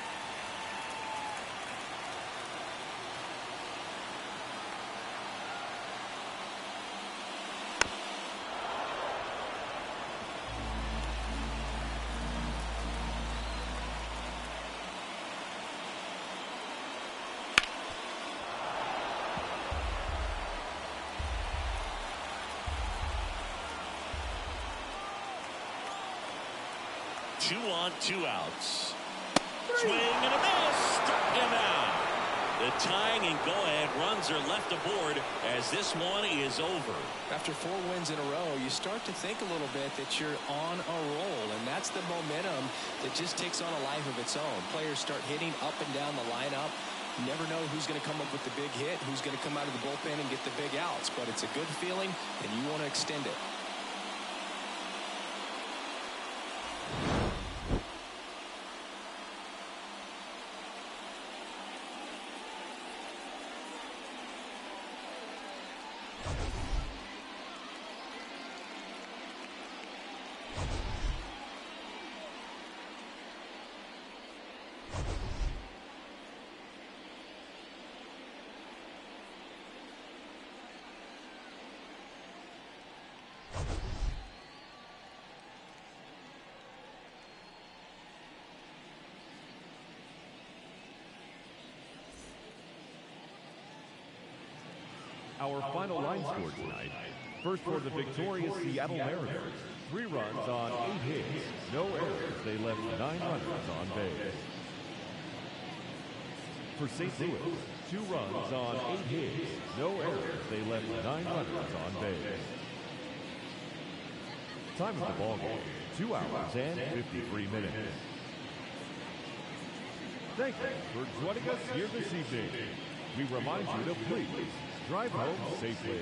Two on, 2 outs. Swing and a miss. Struck him out. The tying and go-ahead runs are left aboard as this one is over. After 4 wins in a row, you start to think a little bit that you're on a roll, and that's the momentum that just takes on a life of its own. Players start hitting up and down the lineup. You never know who's going to come up with the big hit, who's going to come out of the bullpen and get the big outs, but it's a good feeling, and you want to extend it. Our final line score tonight. First for the victorious Seattle Mariners. 3 runs on 8 hits. No errors. They left 9 runners on base. For St. Louis, 2 runs on 8 hits. No errors. They left 9 runners on base. Time of the ballgame, 2 hours and 53 minutes. Thank you for joining us here this evening. We remind you to please drive home safely.